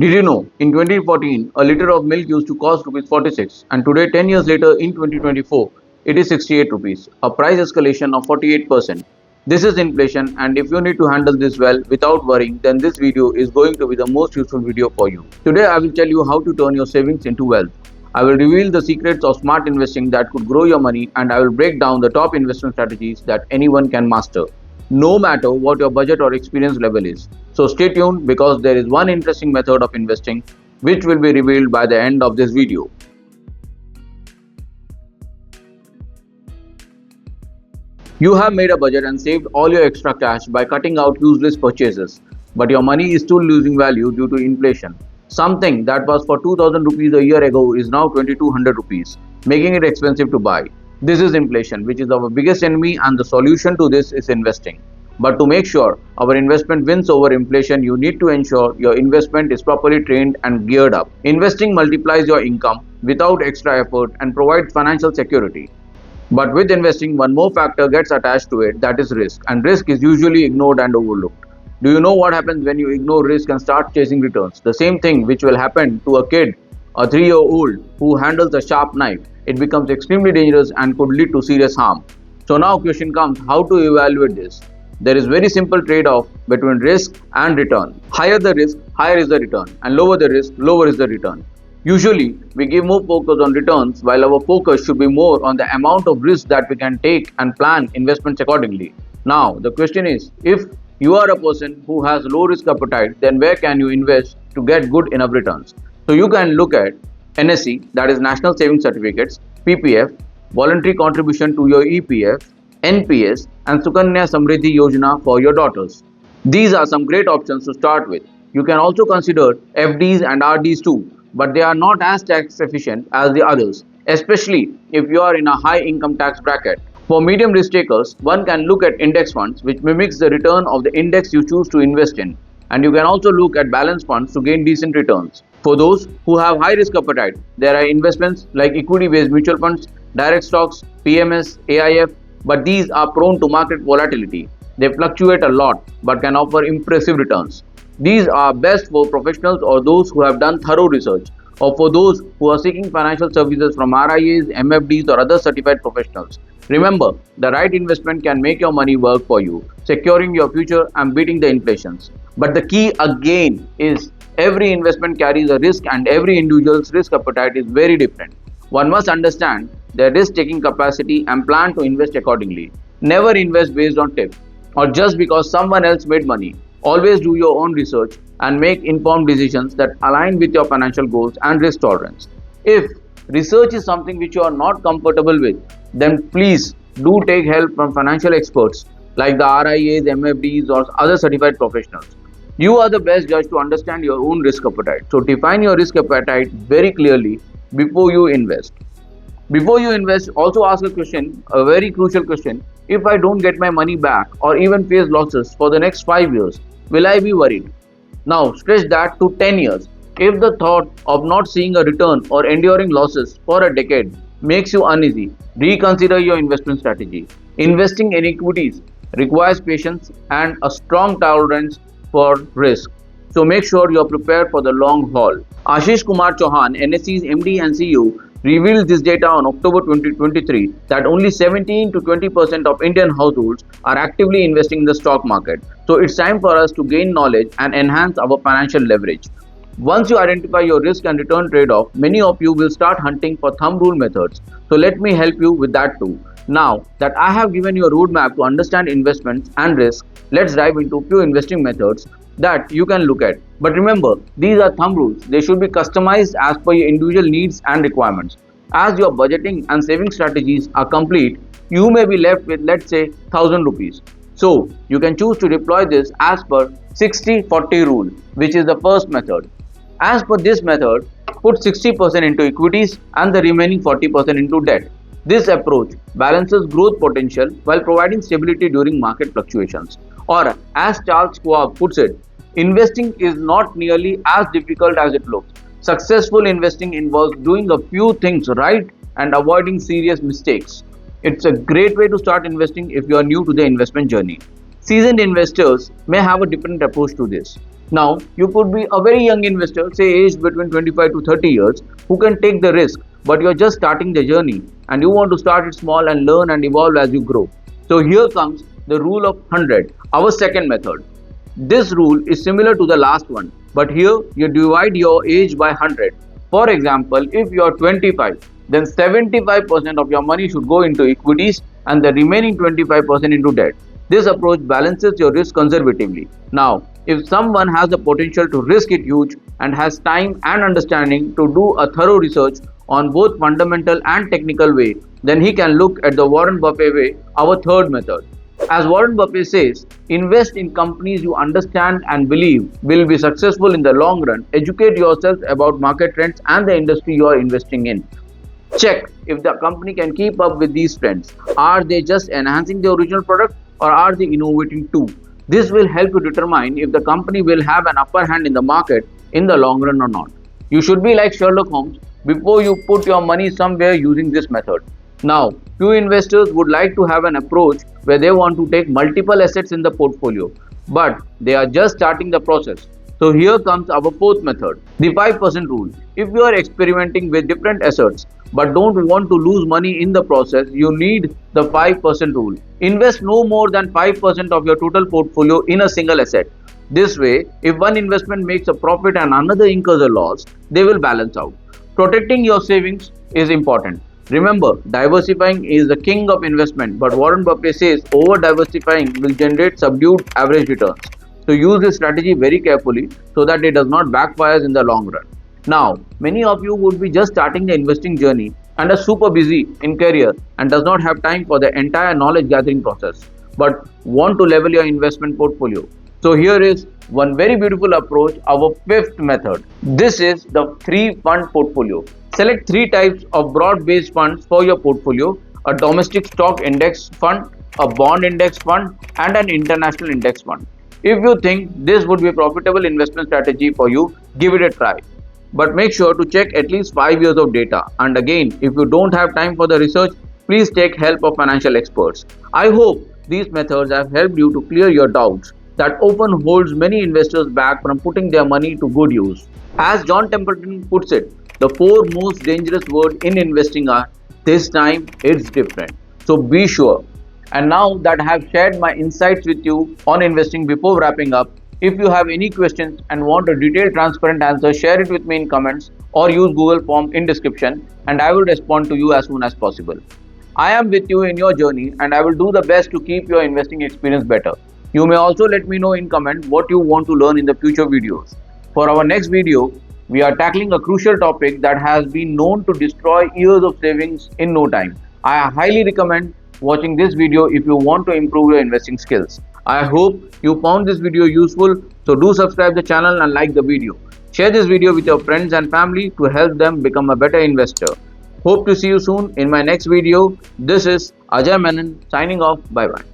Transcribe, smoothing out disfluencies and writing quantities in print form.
Did you know, in 2014, a liter of milk used to cost rupees 46 and today 10 years later in 2024, it is 68 rupees, a price escalation of 48%. This is inflation and if you need to handle this well without worrying, then this video is going to be the most useful video for you. Today I will tell you how to turn your savings into wealth. I will reveal the secrets of smart investing that could grow your money and I will break down the top investment strategies that anyone can master, no matter what your budget or experience level is. So stay tuned because there is one interesting method of investing which will be revealed by the end of this video. You have made a budget and saved all your extra cash by cutting out useless purchases, but your money is still losing value due to inflation. Something that was for 2000 rupees a year ago is now 2200 rupees, making it expensive to buy. This is inflation, which is our biggest enemy, and the solution to this is investing. But to make sure our investment wins over inflation, you need to ensure your investment is properly trained and geared up. Investing multiplies your income without extra effort and provides financial security. But with investing, one more factor gets attached to it, that is risk, and risk is usually ignored and overlooked. Do you know what happens when you ignore risk and start chasing returns? The same thing which will happen to a kid, a 3-year-old who handles a sharp knife. It becomes extremely dangerous and could lead to serious harm. So now question comes, how to evaluate this? There is very simple trade-off between risk and return. Higher the risk, higher is the return, and lower the risk, lower is the return. Usually, we give more focus on returns while our focus should be more on the amount of risk that we can take and plan investments accordingly. Now, the question is, if you are a person who has low risk appetite, then where can you invest to get good enough returns? So you can look at NSC, that is National Savings Certificates, PPF, voluntary contribution to your EPF, NPS, and Sukanya Samriddhi Yojana for your daughters. These are some great options to start with. You can also consider FDs and RDs too, but they are not as tax efficient as the others, especially if you are in a high income tax bracket. For medium risk takers, one can look at index funds, which mimics the return of the index you choose to invest in, and you can also look at balanced funds to gain decent returns. For those who have high risk appetite, there are investments like equity based mutual funds, direct stocks, PMS, AIF, but these are prone to market volatility. They fluctuate a lot but can offer impressive returns. These are best for professionals or those who have done thorough research, or for those who are seeking financial services from RIAs, MFDs, or other certified professionals. Remember, the right investment can make your money work for you, securing your future and beating the inflations. But the key again is every investment carries a risk and every individual's risk appetite is very different. One must understand their risk-taking capacity and plan to invest accordingly. Never invest based on tips or just because someone else made money. Always do your own research and make informed decisions that align with your financial goals and risk tolerance. If research is something which you are not comfortable with, then please do take help from financial experts like the RIAs, MFDs, or other certified professionals. You are the best judge to understand your own risk appetite. So define your risk appetite very clearly before you invest. Before you invest, also ask a question, a very crucial question. If I don't get my money back or even face losses for the next 5 years, will I be worried? Now stretch that to 10 years. If the thought of not seeing a return or enduring losses for a decade makes you uneasy, reconsider your investment strategy. Investing in equities requires patience and a strong tolerance for risk. So make sure you are prepared for the long haul. Ashishkumar Chauhan, NSE's MD and CEO, revealed this data on October 2023 that only 17 to 20% of Indian households are actively investing in the stock market. So it's time for us to gain knowledge and enhance our financial leverage. Once you identify your risk and return trade-off, many of you will start hunting for thumb rule methods. So let me help you with that too. Now that I have given you a roadmap to understand investments and risk, let's dive into a few investing methods that you can look at. But remember, these are thumb rules. They should be customized as per your individual needs and requirements. As your budgeting and saving strategies are complete, you may be left with, let's say, 1000 rupees. So you can choose to deploy this as per 60-40 rule, which is the first method. As per this method, put 60% into equities and the remaining 40% into debt. This approach balances growth potential while providing stability during market fluctuations. Or, as Charles Schwab puts it, investing is not nearly as difficult as it looks. Successful investing involves doing a few things right and avoiding serious mistakes. It's a great way to start investing if you are new to the investment journey. Seasoned investors may have a different approach to this. Now, you could be a very young investor, say aged between 25 to 30 years, who can take the risk, but you're just starting the journey and you want to start it small and learn and evolve as you grow. So, here comes the rule of 100, our second method. This rule is similar to the last one, but here you divide your age by 100. For example, if you are 25, then 75% of your money should go into equities and the remaining 25% into debt. This approach balances your risk conservatively. Now, if someone has the potential to risk it huge and has time and understanding to do a thorough research on both fundamental and technical way, then he can look at the Warren Buffett way, our third method. As Warren Buffett says, invest in companies you understand and believe will be successful in the long run. Educate yourself about market trends and the industry you are investing in. Check if the company can keep up with these trends. Are they just enhancing the original product or are they innovating too? This will help you determine if the company will have an upper hand in the market in the long run or not. You should be like Sherlock Holmes before you put your money somewhere using this method. Now, few investors would like to have an approach where they want to take multiple assets in the portfolio, but they are just starting the process. So here comes our fourth method, the 5% rule. If you are experimenting with different assets but don't want to lose money in the process, you need the 5% rule. Invest no more than 5% of your total portfolio in a single asset. This way, if one investment makes a profit and another incurs a loss, they will balance out. Protecting your savings is important. Remember, diversifying is the king of investment, but Warren Buffett says over diversifying will generate subdued average returns. So use this strategy very carefully so that it does not backfire in the long run. Now, many of you would be just starting the investing journey and are super busy in career and does not have time for the entire knowledge gathering process, but want to level your investment portfolio. So here is one very beautiful approach, our fifth method. This is the 3-fund portfolio. Select 3 types of broad-based funds for your portfolio: a domestic stock index fund, a bond index fund, and an international index fund. If you think this would be a profitable investment strategy for you, give it a try. But make sure to check at least 5 years of data. And again, if you don't have time for the research, please take help of financial experts. I hope these methods have helped you to clear your doubts that often holds many investors back from putting their money to good use. As John Templeton puts it, the 4 most dangerous words in investing are, "This time it's different." So be sure. And now that I have shared my insights with you on investing, before wrapping up, if you have any questions and want a detailed, transparent answer, share it with me in comments or use Google form in description and I will respond to you as soon as possible. I am with you in your journey and I will do the best to keep your investing experience better. You may also let me know in comment what you want to learn in the future videos. For our next video, we are tackling a crucial topic that has been known to destroy years of savings in no time. I highly recommend watching this video if you want to improve your investing skills. I hope you found this video useful, so do subscribe the channel and like the video. Share this video with your friends and family to help them become a better investor. Hope to see you soon in my next video. This is Ajay Menon signing off. Bye bye.